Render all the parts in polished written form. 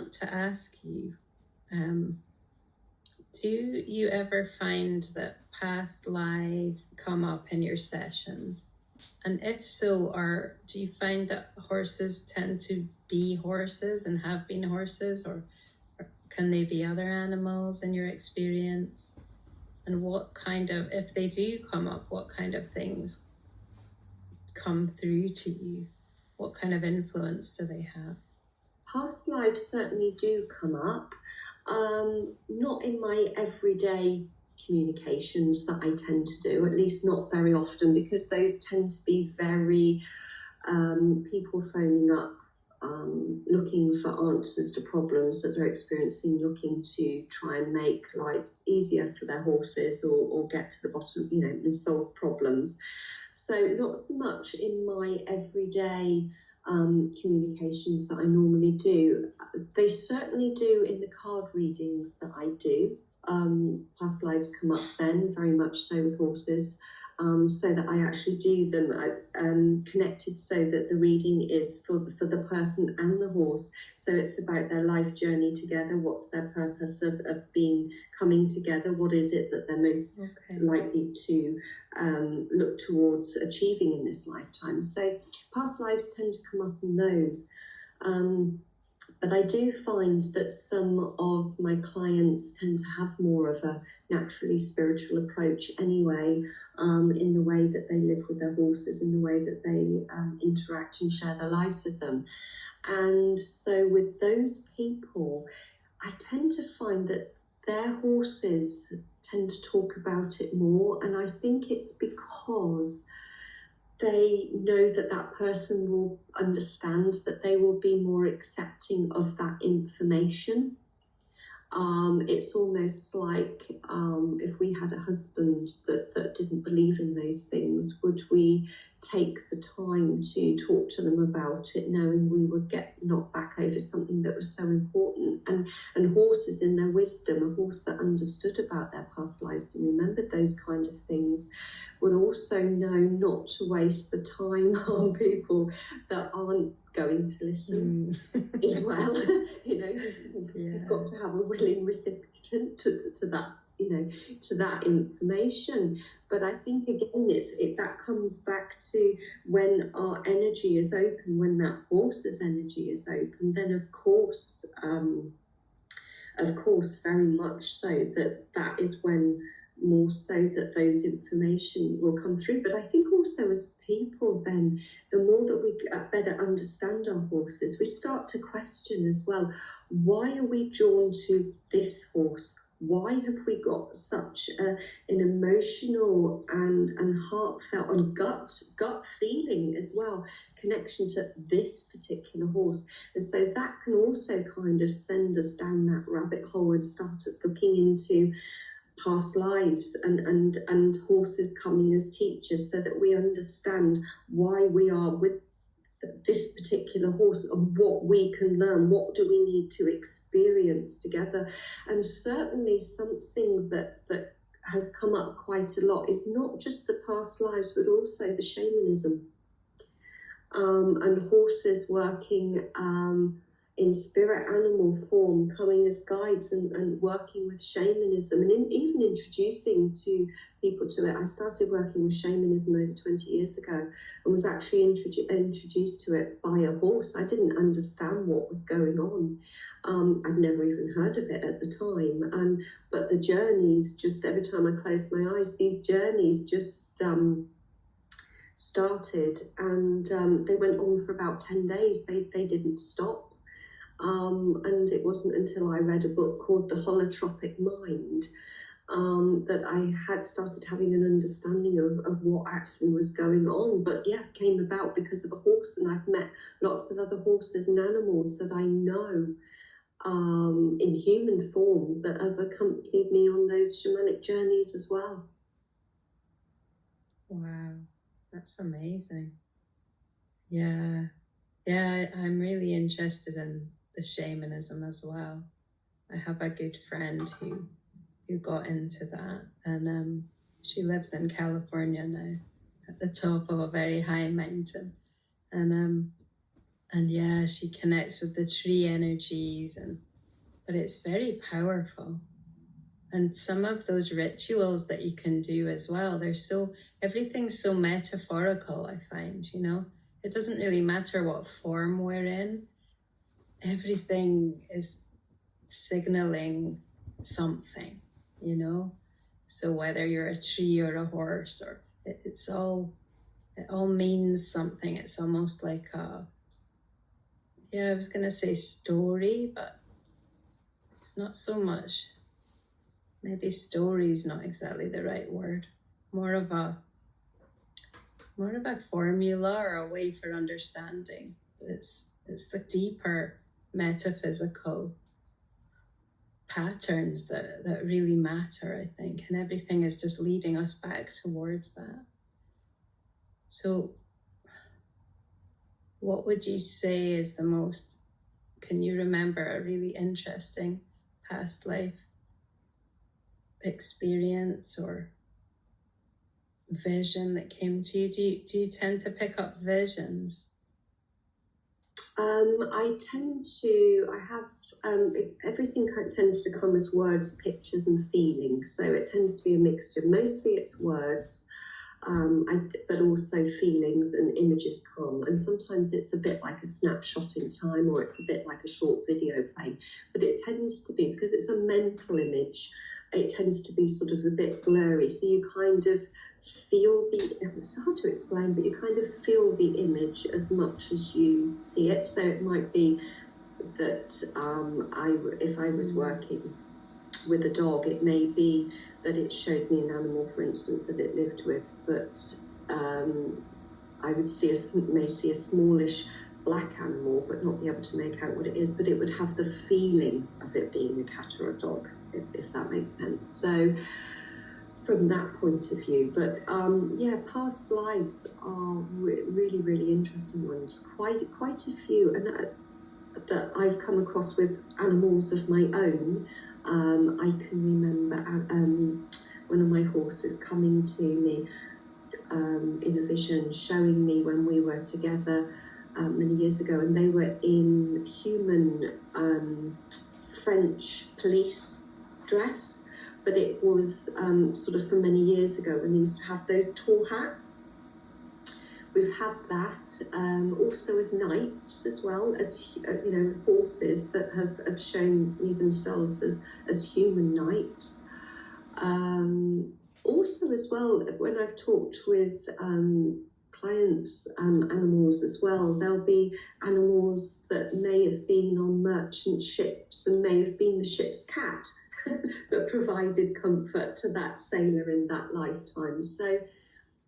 want to ask you, do you ever find that past lives come up in your sessions? And if so, do you find that horses tend to be horses and have been horses, or can they be other animals in your experience? And what kind of, if they do come up, what kind of things come through to you? What kind of influence do they have? Past lives certainly do come up. Not in my everyday communications that I tend to do, at least not very often, because those tend to be very people phoning up, looking for answers to problems that they're experiencing, looking to try and make lives easier for their horses, or get to the bottom, and solve problems. So not so much in my everyday communications that I normally do. They certainly do in the card readings that I do. Past lives come up then, very much so with horses, so that I actually do them connected, so that the reading is for the person and the horse. So it's about their life journey together. What's their purpose of coming together? What is it that they're most likely to look towards achieving in this lifetime? So past lives tend to come up in those. But I do find that some of my clients tend to have more of a naturally spiritual approach anyway, in the way that they live with their horses, in the way that they interact and share their lives with them. And so with those people, I tend to find that their horses tend to talk about it more. And I think it's because they know that that person will understand, that they will be more accepting of that information. It's almost like if we had a husband that didn't believe in those things, would we take the time to talk to them about it, knowing we would get knocked back over something that was so important? And horses, in their wisdom, a horse that understood about their past lives and remembered those kind of things, would also know not to waste the time on people that aren't going to listen as well. You've got to have a willing recipient to that, to that information. But I think again, that comes back to when our energy is open, when that horse's energy is open, then of course, very much so that is when more so that those information will come through. But I think also as people, then the more that we better understand our horses, we start to question as well, why are we drawn to this horse? Why have we got such an emotional and heartfelt and gut feeling as well, connection to this particular horse? And so that can also kind of send us down that rabbit hole and start us looking into past lives and horses coming as teachers, so that we understand why we are with this particular horse and what we can learn, what do we need to experience together. And certainly something that has come up quite a lot is not just the past lives, but also the shamanism, and horses working in spirit animal form, coming as guides and working with shamanism, and even introducing to people to it. I started working with shamanism over 20 years ago and was actually introduced to it by a horse. I didn't understand what was going on. I'd never even heard of it at the time. But the journeys, just every time I closed my eyes, these journeys just started, and they went on for about 10 days. They didn't stop. And it wasn't until I read a book called The Holotropic Mind that I had started having an understanding of what actually was going on. But yeah, it came about because of a horse, and I've met lots of other horses and animals that I know in human form that have accompanied me on those shamanic journeys as well. Wow, that's amazing. Yeah, I'm really interested in the shamanism as well. I have a good friend who got into that, and she lives in California now, at the top of a very high mountain, and And yeah, she connects with the tree energies, but it's very powerful. And some of those rituals that you can do as well, everything's so metaphorical, I find, It doesn't really matter what form we're in. Everything is signaling something, So whether you're a tree or a horse, or it all means something. It's almost like I was going to say story, but it's not so much. Maybe story is not exactly the right word. More of a formula or a way for understanding. It's the deeper metaphysical patterns that really matter, I think, and everything is just leading us back towards that. So what would you say is can you remember a really interesting past life experience or vision that came to you? Do you tend to pick up visions? Everything tends to come as words, pictures and feelings. So it tends to be a mixture. Mostly it's words, but also feelings and images come. And sometimes it's a bit like a snapshot in time, or it's a bit like a short video playing. But it tends to be, because it's a mental image, it tends to be sort of a bit blurry. So you kind of feel it's hard to explain, but you kind of feel the image as much as you see it. So it might be that if I was working with a dog, it may be that it showed me an animal, for instance, that it lived with, but I would may see a smallish black animal, but not be able to make out what it is, but it would have the feeling of it being a cat or a dog, if that makes sense. So from that point of view, but past lives are really, really interesting ones. Quite a few, and that I've come across with animals of my own. I can remember one of my horses coming to me in a vision, showing me when we were together many years ago, and they were in human French police dress, but it was sort of from many years ago when they used to have those tall hats. We've had that also as knights, as well as horses that have shown me themselves as human knights. Also as well, when I've talked with clients, animals as well, there'll be animals that may have been on merchant ships and may have been the ship's cat that provided comfort to that sailor in that lifetime. So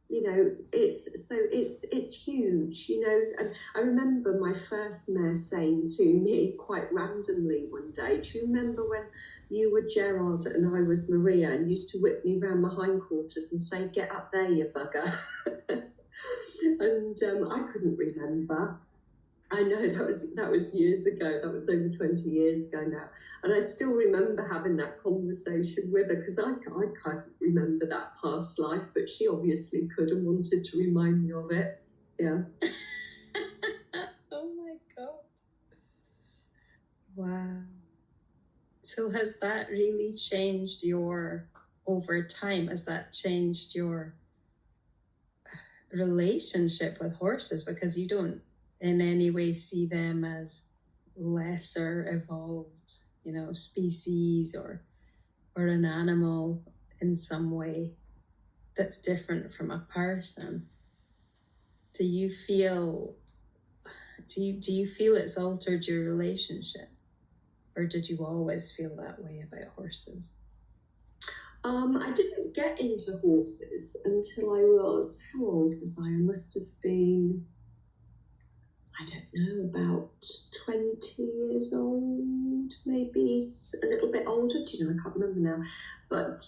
it's huge, and I remember my first mare saying to me quite randomly one day, do you remember when you were Gerard and I was Maria, and used to whip me round my hindquarters and say, get up there, you bugger? And I couldn't remember. I know that was years ago. That was over 20 years ago now. And I still remember having that conversation with her, because I can't remember that past life, but she obviously could and wanted to remind me of it. Yeah. Oh my God. Wow. So has that really changed over time? Has that changed your relationship with horses? Because you don't in any way see them as lesser evolved, species or an animal in some way that's different from a person. Do you feel it's altered your relationship, or did you always feel that way about horses? I didn't get into horses until I was, how old was I? I must have been, I don't know, about 20 years old, maybe a little bit older. I can't remember now. But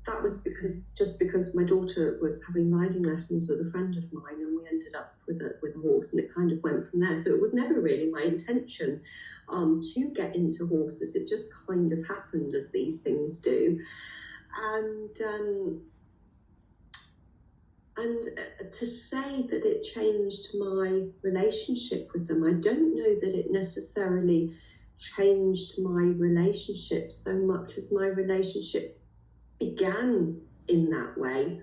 that was because my daughter was having riding lessons with a friend of mine, and we ended up with a horse, and it kind of went from there. So it was never really my intention to get into horses. It just kind of happened, as these things do. And And to say that it changed my relationship with them, I don't know that it necessarily changed my relationship so much as my relationship began in that way.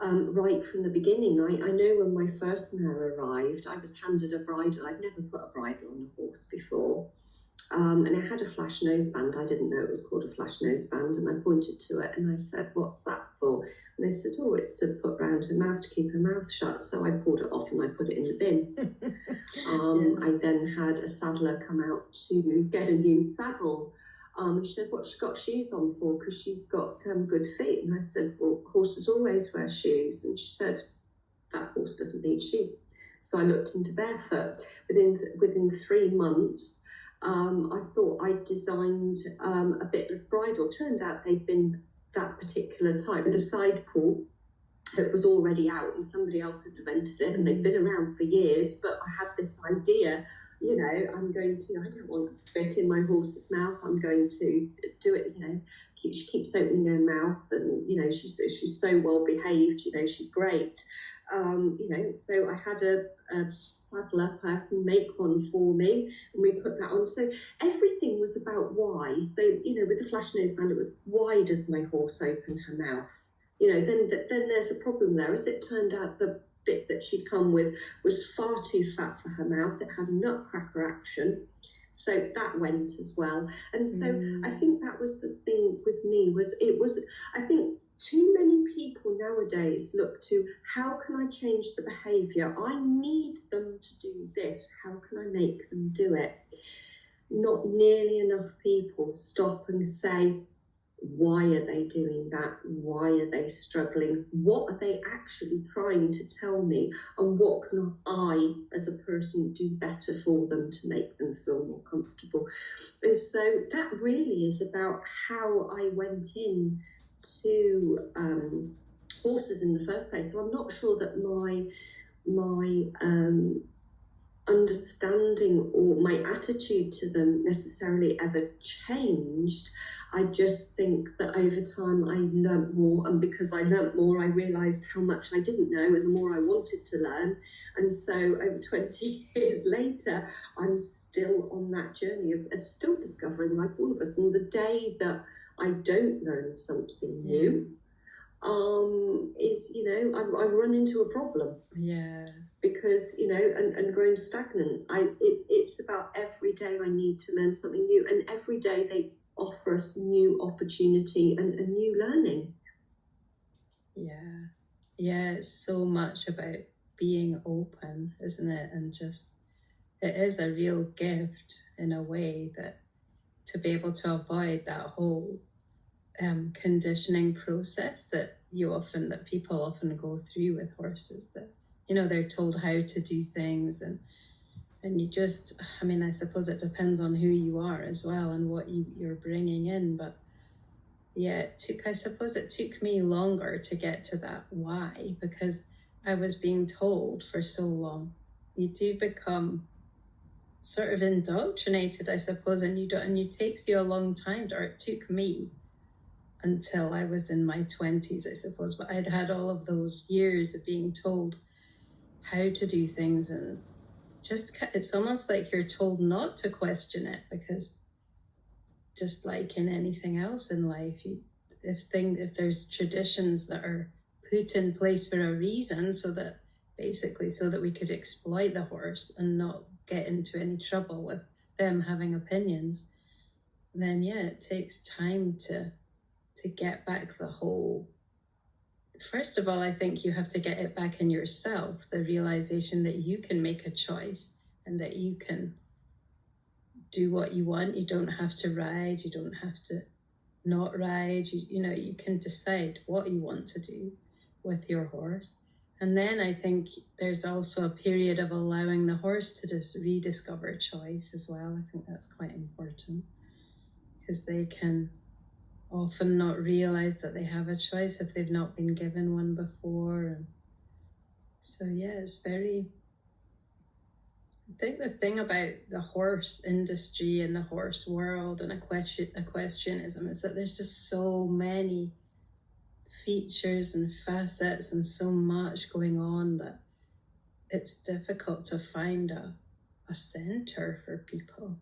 Right from the beginning. I know when my first mare arrived, I was handed a bridle. I'd never put a bridle on a horse before. And it had a flash noseband. I didn't know it was called a flash noseband. And I pointed to it and I said, "What's that for?" And they said, "Oh, it's to put round her mouth to keep her mouth shut." So I pulled it off and I put it in the bin. I then had a saddler come out to get a new saddle. She said, "What's she got shoes on for?" Because she's got good feet. And I said, "Well, horses always wear shoes." And she said, "That horse doesn't need shoes." So I looked into barefoot. Within 3 months, I thought I'd designed a bitless bridle. Turned out they'd been that particular type, with a side pull that was already out and somebody else had invented it, and they'd been around for years. But I had this idea, I don't want a bit in my horse's mouth. I'm going to do it, she keeps opening her mouth, and, she's so well behaved, she's great. So I had a saddler person make one for me, and we put that on. So everything was about why. So, with the flash noseband, it was, why does my horse open her mouth? Then there's a problem there. As it turned out, the bit that she'd come with was far too fat for her mouth. It had a nutcracker action. So that went as well. And so I think that was the thing with me, I think too many people nowadays look to, how can I change the behaviour? I need them to do this. How can I make them do it? Not nearly enough people stop and say, why are they doing that? Why are they struggling? What are they actually trying to tell me? And what can I, as a person, do better for them to make them feel more comfortable? And so that really is about how I went in to horses in the first place. So I'm not sure that my understanding or my attitude to them necessarily ever changed. I just think that over time I learnt more, and because I learnt more, I realised how much I didn't know, and the more I wanted to learn. And so over 20 years later, I'm still on that journey of still discovering, like all of us. And the day that I don't learn something new, I've run into a problem. Yeah. Because, and grown stagnant. It's about every day I need to learn something new, and every day they offer us new opportunity and new learning. Yeah, it's so much about being open, isn't it? And just, it is a real gift in a way, that to be able to avoid that whole conditioning process that people often go through with horses, that they're told how to do things, and you just, I suppose it depends on who you are as well and what you're bringing in. But yeah, it took me longer to get to that why, because I was being told for so long. You do become sort of indoctrinated, I suppose, and it takes you a long time, or it took me until I was in my 20s, I suppose. But I'd had all of those years of being told how to do things, and just, it's almost like you're told not to question it, because just like in anything else in life, if there's traditions that are put in place for a reason, so that we could exploit the horse and not get into any trouble with them having opinions, then it takes time to get back the whole. First of all, I think you have to get it back in yourself, the realization that you can make a choice and that you can do what you want. You don't have to ride, you don't have to not ride, you can decide what you want to do with your horse. And then I think there's also a period of allowing the horse to just rediscover choice as well. I think that's quite important, because they can often not realize that they have a choice if they've not been given one before. And so it's very, I think the thing about the horse industry and the horse world and equestrianism is that there's just so many features and facets and so much going on that it's difficult to find a center for people.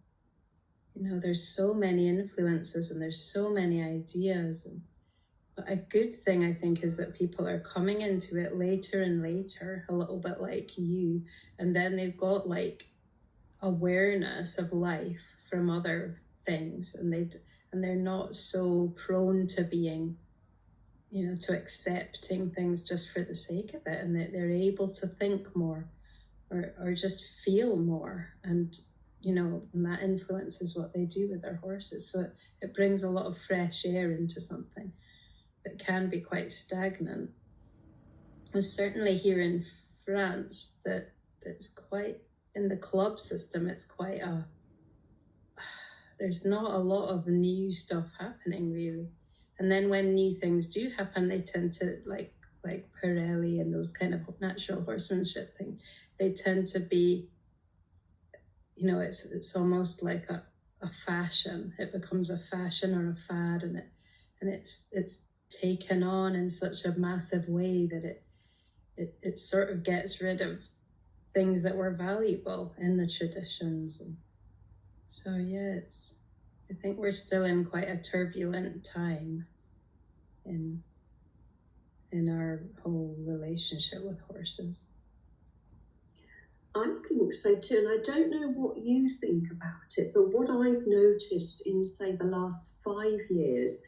You know, there's so many influences and there's so many ideas. But a good thing, I think, is that people are coming into it later and later, a little bit like you. And then they've got like awareness of life from other things. And they're not so prone to being, you know, to accepting things just for the sake of it. And that they're able to think more or just feel more. And, you know, and that influences what they do with their horses. So it brings a lot of fresh air into something that can be quite stagnant. And certainly here in France, that's quite, in the club system, it's quite there's not a lot of new stuff happening really. And then when new things do happen, they tend to, like Pirelli and those kind of natural horsemanship thing, they tend to be, you know, it's almost like a fashion. It becomes a fashion or a fad, and it's taken on in such a massive way that it sort of gets rid of things that were valuable in the traditions. And so yeah, I think we're still in quite a turbulent time in our whole relationship with horses. I think so too, and I don't know what you think about it, but what I've noticed in, say, the last 5 years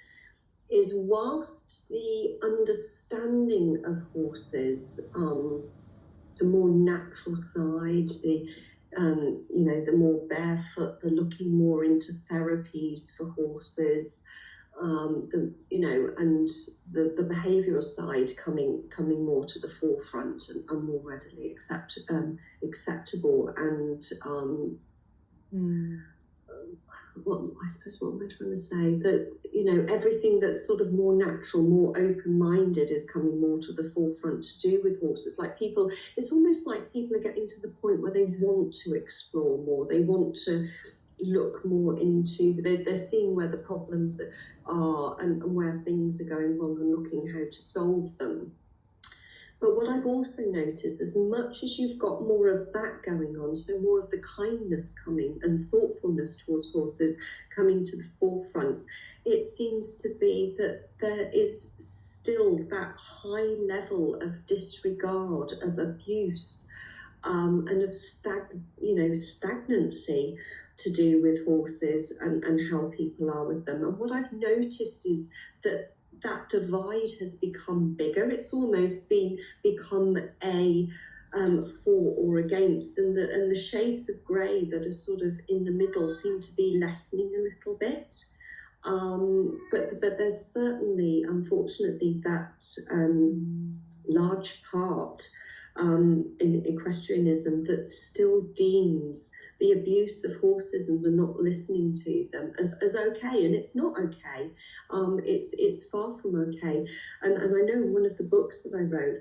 is whilst the understanding of horses, the more natural side, the more barefoot, the looking more into therapies for horses, and the behavioural side coming more to the forefront and more readily acceptable, and what am I trying to say? That, you know, everything that's sort of more natural, more open-minded is coming more to the forefront to do with horses. Like people, it's almost like people are getting to the point where they want to explore more. They want to look more into, they're seeing where the problems are and where things are going wrong and looking how to solve them. But what I've also noticed, as much as you've got more of that going on, so more of the kindness coming and thoughtfulness towards horses coming to the forefront, it seems to be that there is still that high level of disregard, of abuse, and of stagnancy to do with horses and how people are with them. And what I've noticed is that divide has become bigger. It's almost become a for or against, and the shades of grey that are sort of in the middle seem to be lessening a little bit. But there's certainly, unfortunately, that large part in equestrianism that still deems the abuse of horses and the not listening to them as okay, and it's not okay. It's far from okay. And I know one of the books that I wrote,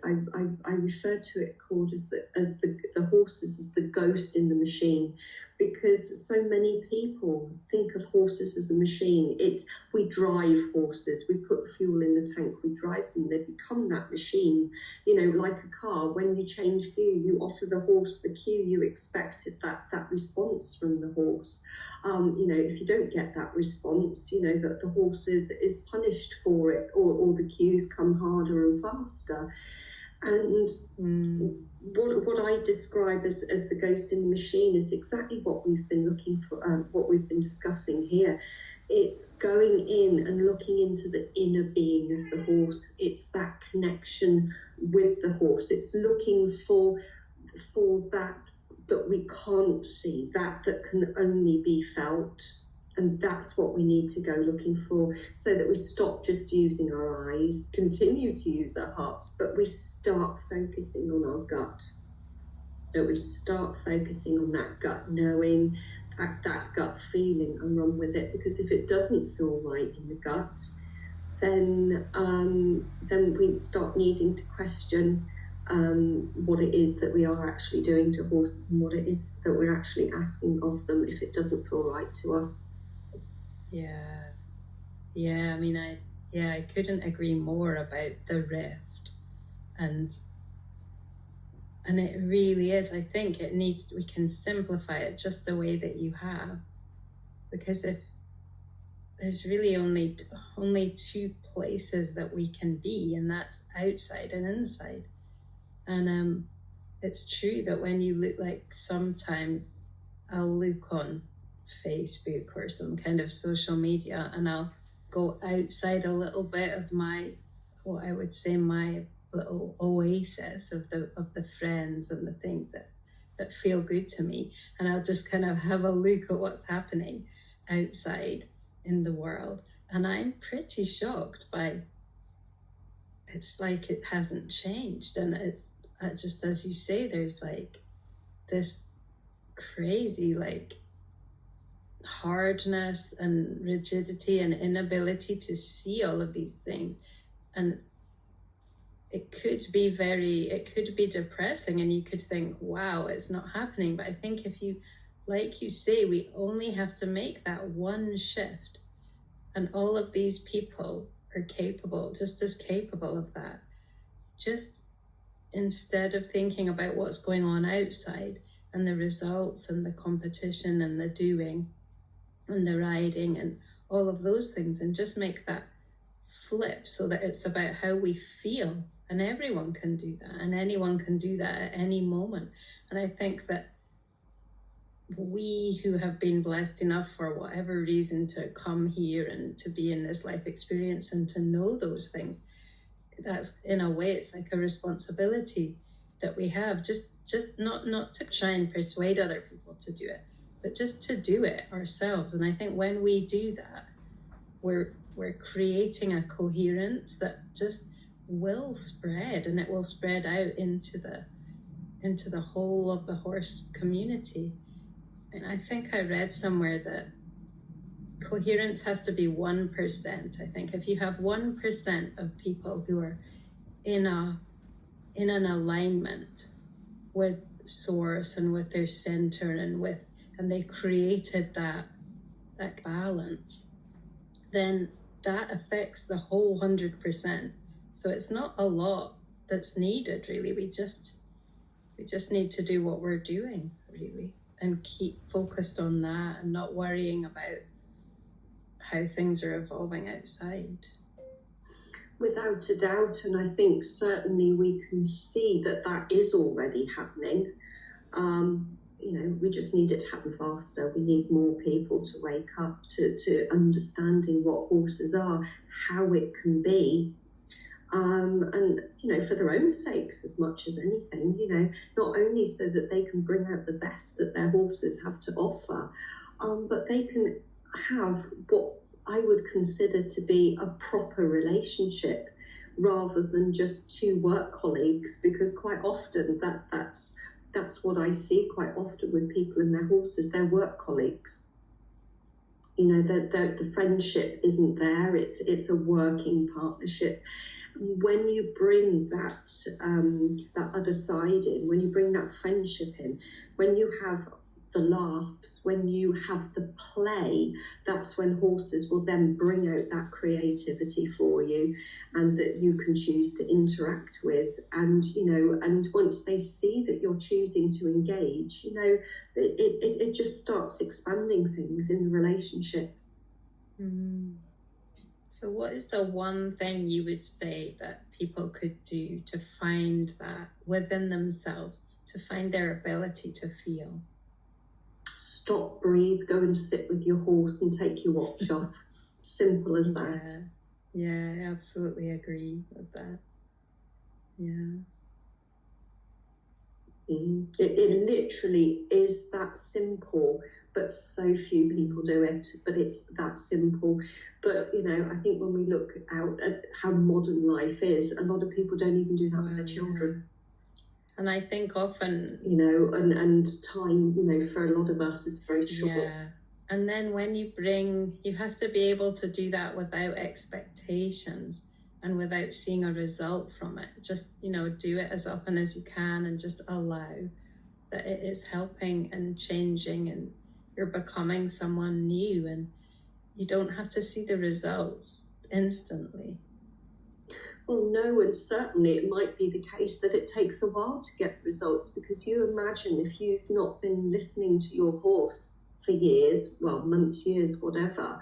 I referred to it called as the horses as the ghost in the machine, because so many people think of horses as a machine. We drive horses, we put fuel in the tank, we drive them, they become that machine. You know, like a car, when you change gear, you offer the horse the cue, you expect that response from the horse. If you don't get that response, that the horse is punished for it, or the cues come harder and faster. And what I describe as the ghost in the machine is exactly what we've been looking for, what we've been discussing here. It's going in and looking into the inner being of the horse. It's that connection with the horse. It's looking for that we can't see, that can only be felt. And that's what we need to go looking for, so that we stop just using our eyes, continue to use our hearts, but we start focusing on our gut. That we start focusing on that gut knowing, that gut feeling, and run with it. Because if it doesn't feel right in the gut, then we start needing to question what it is that we are actually doing to horses, and what it is that we're actually asking of them if it doesn't feel right to us. Yeah. I mean, Yeah, I couldn't agree more about the rift. And it really is. I think we can simplify it just the way that you have. Because if there's really only two places that we can be, and that's outside and inside. And it's true that when you look, like sometimes I'll look on Facebook or some kind of social media and I'll go outside a little bit of what I would say my little oasis of the friends and the things that feel good to me, and I'll just kind of have a look at what's happening outside in the world, and I'm pretty shocked by it's like it hasn't changed, and it's just as you say, there's like this crazy like hardness and rigidity and inability to see all of these things, and it could be depressing, and you could think, wow, it's not happening. But I think if you, like you say, we only have to make that one shift, and all of these people are capable, just as capable of that. Just instead of thinking about what's going on outside and the results and the competition and the doing and the riding and all of those things, and just make that flip so that it's about how we feel. And everyone can do that, and anyone can do that at any moment. And I think that we who have been blessed enough for whatever reason to come here and to be in this life experience and to know those things, that's, in a way, it's like a responsibility that we have, just not to try and persuade other people to do it, but just to do it ourselves. And I think when we do that, we're creating a coherence that just will spread, and it will spread out into the whole of the horse community. And I think I read somewhere that coherence has to be 1%. I think if you have 1% of people who are in an alignment with source and with their center and they created that balance, then that affects the whole 100%. So it's not a lot that's needed, really. We just need to do what we're doing, really, and keep focused on that and not worrying about how things are evolving outside. Without a doubt, and I think certainly we can see that is already happening. We just need it to happen faster. We need more people to wake up to understanding what horses are, how it can be. And for their own sakes as much as anything, not only so that they can bring out the best that their horses have to offer, but they can have what I would consider to be a proper relationship rather than just two work colleagues, because quite often that's what I see quite often with people and their horses. They're work colleagues. The friendship isn't there. It's a working partnership. When you bring that other side in, when you bring that friendship in, when you have the laughs, when you have the play, that's when horses will then bring out that creativity for you, and that you can choose to interact with. And once they see that you're choosing to engage, it just starts expanding things in the relationship. So what is the one thing you would say that people could do to find that within themselves, to find their ability to feel? Stop, breathe, go and sit with your horse and take your watch off. Simple as that. Yeah, I absolutely agree with that. Yeah. It literally is that simple, but so few people do it. But it's that simple. But I think when we look out at how modern life is, a lot of people don't even do that with their children. And I think often, and time, for a lot of us is very short. Yeah. And then when you have to be able to do that without expectations and without seeing a result from it. Just, do it as often as you can and just allow that it is helping and changing and you're becoming someone new, and you don't have to see the results instantly. Well, no, and certainly it might be the case that it takes a while to get results, because you imagine if you've not been listening to your horse for years, well, months, years, whatever,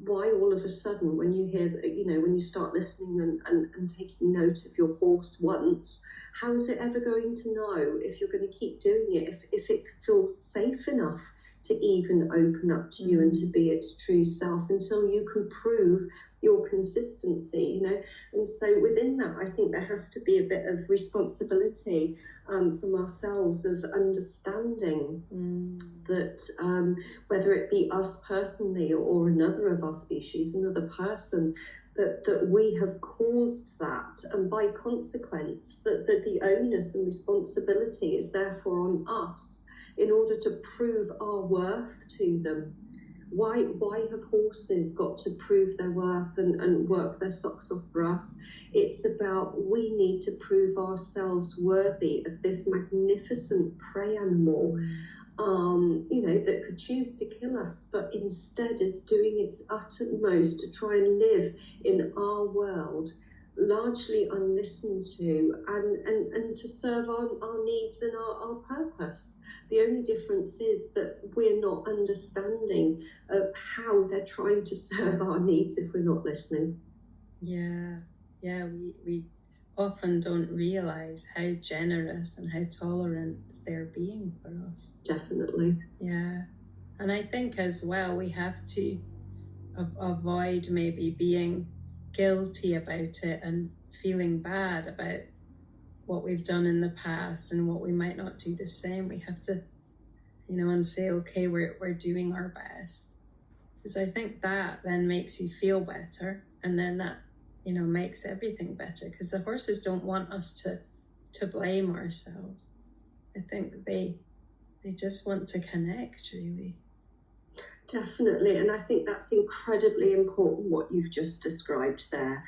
why all of a sudden when you hear, when you start listening and taking note of your horse once, how is it ever going to know if you're going to keep doing it, if it feels safe enough to even open up to you and to be its true self, until you can prove your consistency, And so within that, I think there has to be a bit of responsibility from ourselves of understanding that whether it be us personally or another of our species, another person, that we have caused that, and by consequence that the onus and responsibility is therefore on us in order to prove our worth to them. Why have horses got to prove their worth and work their socks off for us? It's about, we need to prove ourselves worthy of this magnificent prey animal, that could choose to kill us, but instead is doing its uttermost to try and live in our world, largely unlistened to, and to serve our needs and our purpose. The only difference is that we're not understanding of how they're trying to serve our needs if we're not listening. Yeah, we often don't realize how generous and how tolerant they're being for us. Definitely. Yeah, and I think as well we have to avoid maybe being guilty about it and feeling bad about what we've done in the past and what we might not do the same. We have to, and say, okay, we're doing our best, because I think that then makes you feel better, and then that makes everything better, because the horses don't want us to blame ourselves. I think they just want to connect, really. Definitely, and I think that's incredibly important what you've just described there.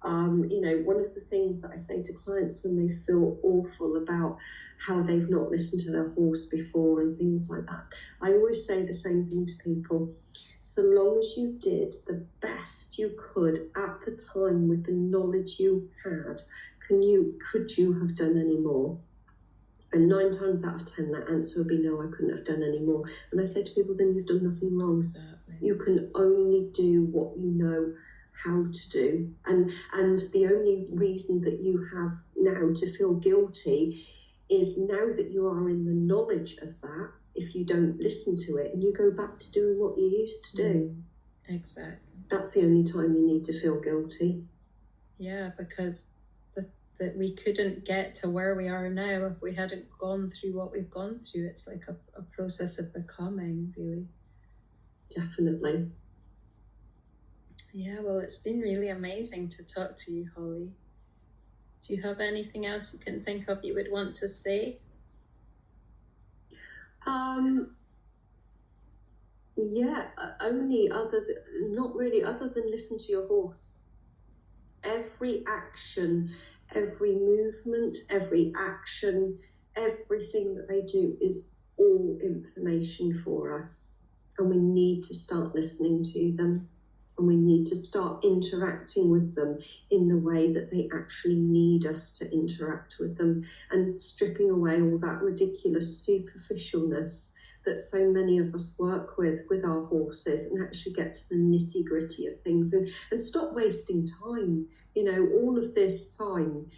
One of the things that I say to clients when they feel awful about how they've not listened to their horse before and things like that, I always say the same thing to people. So long as you did the best you could at the time with the knowledge you had, could you have done any more? And 9 times out of 10, that answer would be no, I couldn't have done any more. And I say to people, then you've done nothing wrong. Exactly. You can only do what you know how to do. And the only reason that you have now to feel guilty is now that you are in the knowledge of that, if you don't listen to it and you go back to doing what you used to do. Exactly. That's the only time you need to feel guilty. Yeah, because that we couldn't get to where we are now if we hadn't gone through what we've gone through. It's like a process of becoming, really. Definitely. Yeah, well, it's been really amazing to talk to you, Holly. Do you have anything else you can think of you would want to say? Other than listen to your horse. Every action, every movement, every action, everything that they do is all information for us. And we need to start listening to them. And we need to start interacting with them in the way that they actually need us to interact with them, and stripping away all that ridiculous superficialness that so many of us work with our horses, and actually get to the nitty-gritty of things and stop wasting time. All of this time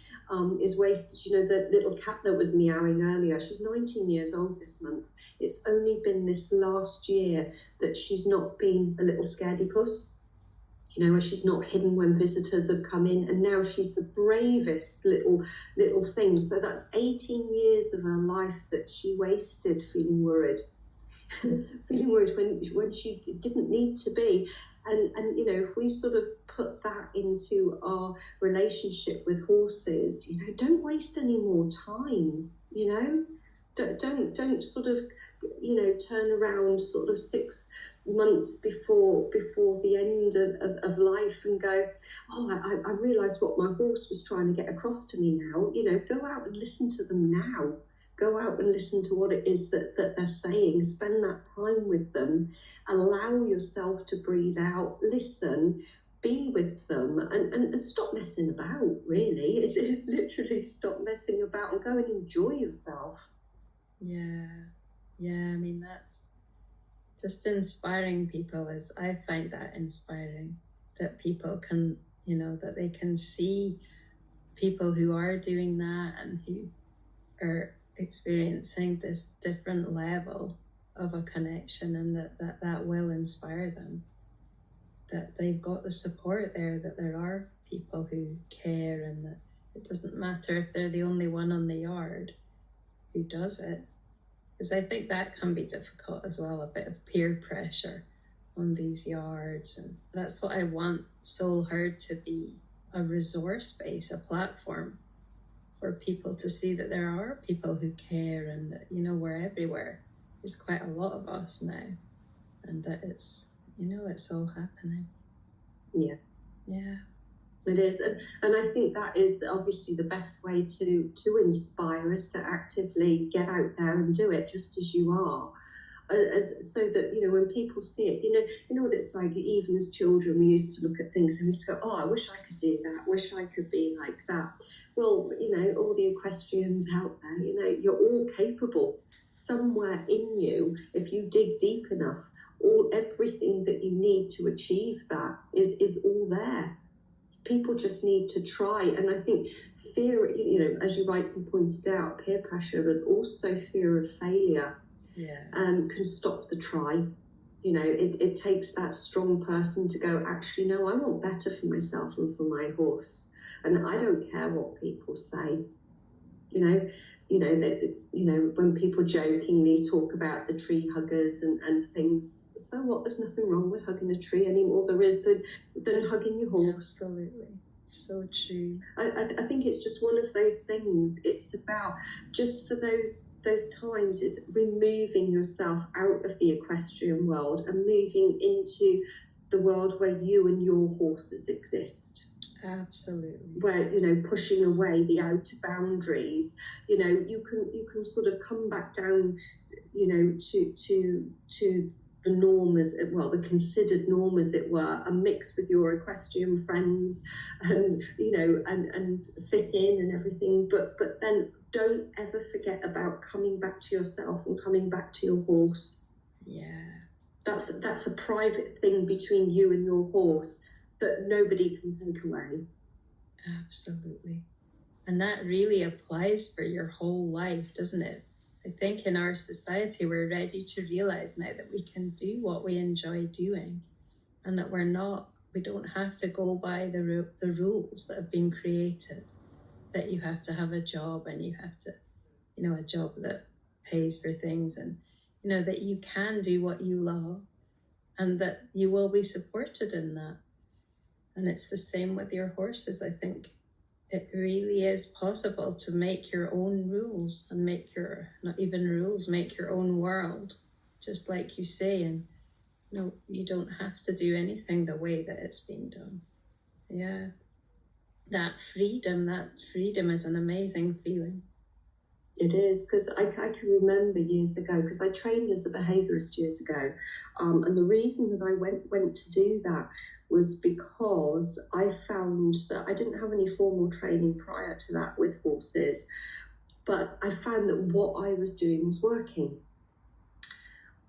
is wasted. The little cat that was meowing earlier, she's 19 years old this month. It's only been this last year that she's not been a little scaredy puss. Where she's not hidden when visitors have come in, and now she's the bravest little thing. So that's 18 years of her life that she wasted feeling worried. Feeling worried when she didn't need to be. And if we sort of put that into our relationship with horses, don't waste any more time. Don't sort of turn around sort of 6 months before the end of life and go, I realised what my horse was trying to get across to me now. Go out and listen to them now. Go out and listen to what it is that they're saying. Spend that time with them. Allow yourself to breathe out, listen, be with them, and stop messing about, really. It's literally stop messing about and go and enjoy yourself. Yeah. I mean, that's just inspiring people. I find that inspiring, that people can, that they can see people who are doing that and who are experiencing this different level of a connection, and that will inspire them, that they've got the support there, that there are people who care, and that it doesn't matter if they're the only one on the yard who does it. Because I think that can be difficult as well, a bit of peer pressure on these yards. And that's what I want Soul Herd to be, a resource base, a platform for people to see that there are people who care, and that, we're everywhere. There's quite a lot of us now, and that it's all happening. Yeah. It is, and I think that is obviously the best way to inspire, is to actively get out there and do it just as you are, so that when people see it, you know what it's like. Even as children, we used to look at things and we used to go, "Oh, I wish I could do that. Wish I could be like that." Well, all the equestrians out there, you're all capable. Somewhere in you, if you dig deep enough, everything that you need to achieve that is all there. People just need to try. And I think fear, as you rightly pointed out, peer pressure, but also fear of failure, can stop the try. It takes that strong person to go, actually, no, I want better for myself and for my horse, and I don't care what people say. When people jokingly talk about the tree huggers and things, so what? There's nothing wrong with hugging a tree any more there is than hugging your horse. Absolutely. So true. I think it's just one of those things. It's about, just for those times, is removing yourself out of the equestrian world and moving into the world where you and your horses exist. Absolutely. Where pushing away the outer boundaries, you can sort of come back down, to the norm, the considered norm, as it were, and mix with your equestrian friends, and and fit in and everything. But then don't ever forget about coming back to yourself and coming back to your horse. Yeah, that's a private thing between you and your horse that nobody can take away. Absolutely. And that really applies for your whole life, doesn't it? I think in our society, we're ready to realize now that we can do what we enjoy doing, and that we don't have to go by the rules that have been created, that you have to have a job, and you have to, a job that pays for things, and, that you can do what you love, and that you will be supported in that. And it's the same with your horses. I think it really is possible to make your own rules, and make your own world, just like you say. And you don't have to do anything the way that it's being done. Yeah. That freedom is an amazing feeling. It is, because I can remember years ago, because I trained as a behaviourist years ago, and the reason that I went to do that was because I found that I didn't have any formal training prior to that with horses, but I found that what I was doing was working.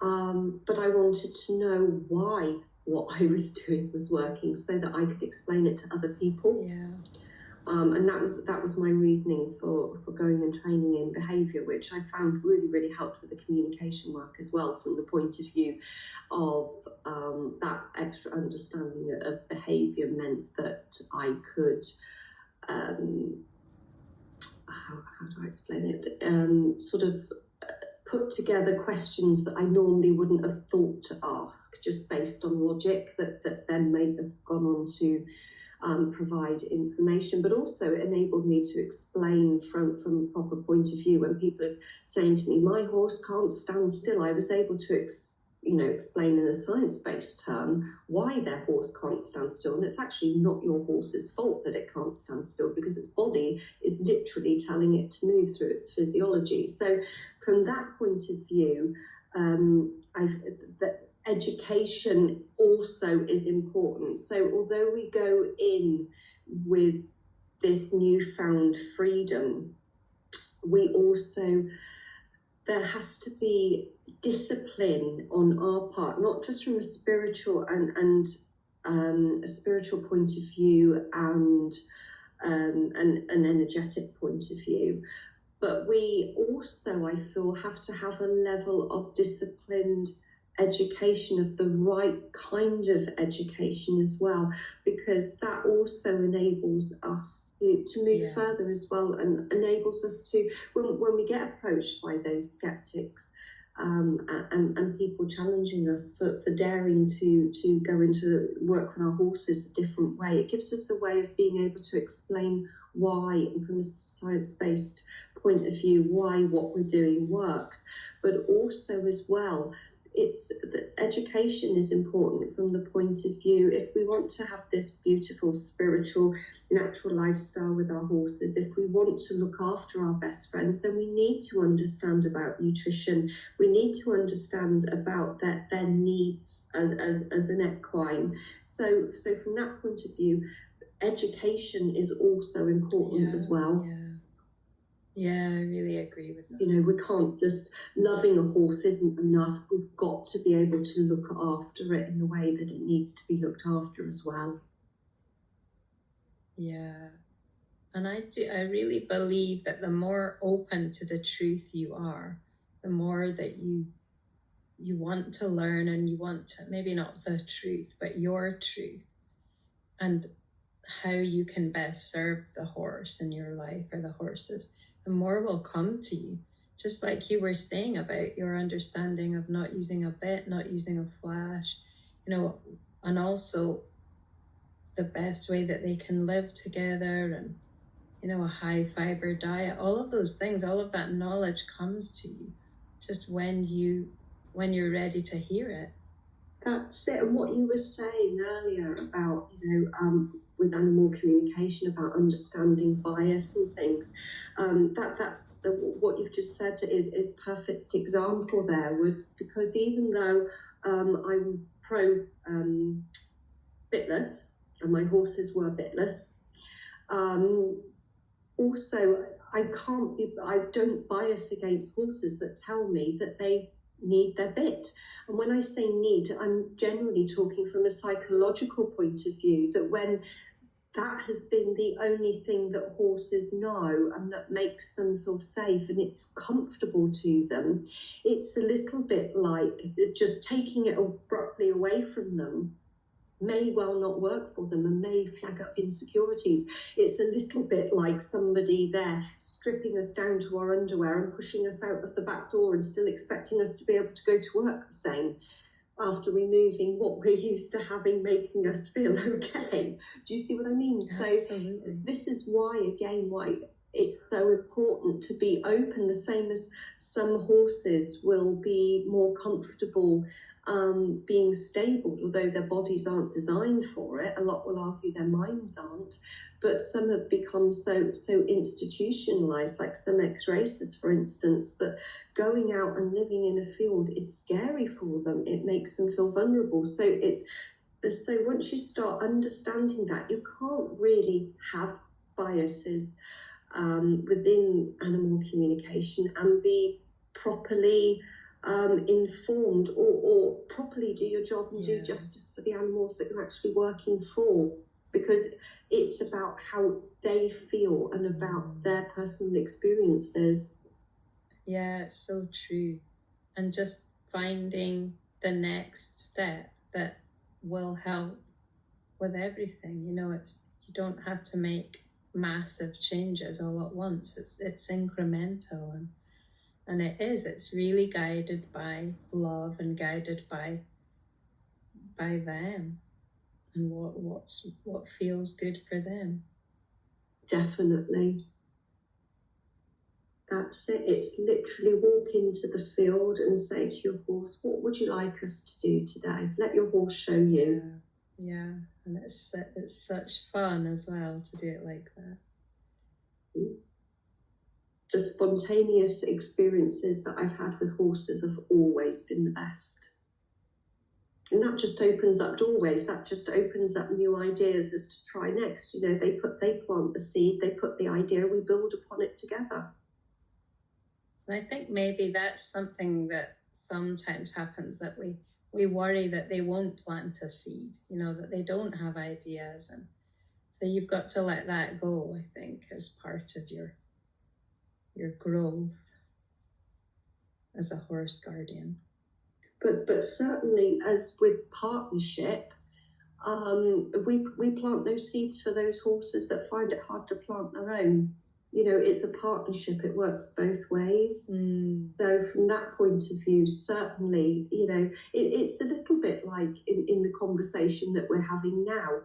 But I wanted to know why what I was doing was working, so that I could explain it to other people. Yeah. And that was my reasoning for going and training in behaviour, which I found really, really helped with the communication work as well, from the point of view of that extra understanding of behaviour meant that I could, how do I explain it, sort of put together questions that I normally wouldn't have thought to ask, just based on logic, that then may have gone on to provide information, but also enabled me to explain from a proper point of view. When people are saying to me, my horse can't stand still, I was able to explain in a science-based term why their horse can't stand still. And it's actually not your horse's fault that it can't stand still, because its body is literally telling it to move through its physiology. So from that point of view, that education also is important. So although we go in with this newfound freedom, there has to be discipline on our part, not just from a spiritual and a spiritual point of view and an energetic point of view, but we also, I feel, have to have a level of disciplined education, of the right kind of education as well, because that also enables us to move further as well, and enables us to, when we get approached by those skeptics and people challenging us for daring to go into work with our horses a different way, it gives us a way of being able to explain why, and from a science-based point of view, why what we're doing works. But also as well, education is important from the point of view, if we want to have this beautiful spiritual natural lifestyle with our horses, if we want to look after our best friends, then we need to understand about nutrition. We need to understand about their needs as an equine. So from that point of view, education is also important as well. Yeah, I really agree with that. We can't just, loving a horse isn't enough. We've got to be able to look after it in the way that it needs to be looked after as well. Yeah. And I really believe that the more open to the truth you are, the more that you want to learn, and you want to, maybe not the truth, but your truth, and how you can best serve the horse in your life, or the horses, the more will come to you. Just like you were saying about your understanding of not using a bit, not using a flash, and also the best way that they can live together, and a high fiber diet, all of those things, all of that knowledge comes to you just when you're ready to hear it. That's it. And what you were saying earlier about, with animal communication, about understanding bias and things, what you've just said is perfect example there, was because even though I'm pro bitless, and my horses were bitless, also I don't bias against horses that tell me that they need their bit. And when I say need, I'm generally talking from a psychological point of view, that when that has been the only thing that horses know and that makes them feel safe and it's comfortable to them, it's a little bit like just taking it abruptly away from them may well not work for them and may flag up insecurities. It's a little bit like somebody there stripping us down to our underwear and pushing us out of the back door and still expecting us to be able to go to work the same, after removing what we're used to having, making us feel okay. Do you see what I mean? Absolutely. So this is why it's so important to be open, the same as some horses will be more comfortable being stabled, although their bodies aren't designed for it. A lot will argue their minds aren't, but some have become so institutionalized, like some ex-racers, for instance, that going out and living in a field is scary for them. It makes them feel vulnerable. So once you start understanding that, you can't really have biases within animal communication and be properly informed or properly do your job and do justice for the animals that you're actually working for, because it's about how they feel and about their personal experiences. Yeah, it's so true. And just finding the next step that will help with everything. You don't have to make massive changes all at once. It's incremental, and it's really guided by love and guided by them and what feels good for them. Definitely. That's it. It's literally walk into the field and say to your horse, what would you like us to do today? Let your horse show you. Yeah. And it's such fun as well to do it like that. The spontaneous experiences that I've had with horses have always been the best. And that just opens up doorways. That just opens up new ideas as to try next. You know, they plant the seed, they put the idea, we build upon it together. And I think maybe that's something that sometimes happens, that we worry that they won't plant a seed, you know, that they don't have ideas. And so you've got to let that go, I think, as part of your growth as a horse guardian. But certainly, as with partnership, we plant those seeds for those horses that find it hard to plant their own. You know, it's a partnership, it works both ways. So from that point of view, certainly, you know, it's a little bit like in the conversation that we're having now.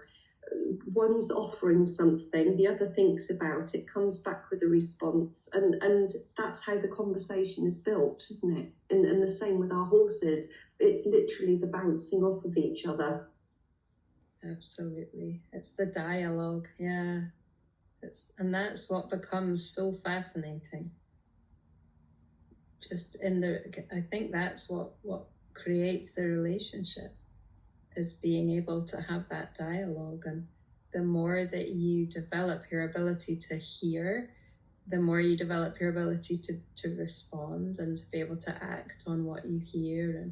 One's offering something, the other thinks about it, comes back with a response, and that's how the conversation is built, isn't it? And the same with our horses. It's literally the bouncing off of each other. Absolutely. It's the dialogue, yeah. And that's what becomes so fascinating. I think that's what creates the relationship, is being able to have that dialogue. And the more that you develop your ability to hear, the more you develop your ability to respond and to be able to act on what you hear.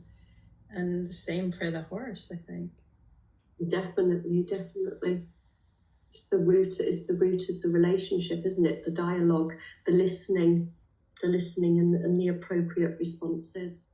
And the same for the horse, I think. Definitely. It's the root of the relationship, isn't it? The dialogue, the listening and the appropriate responses.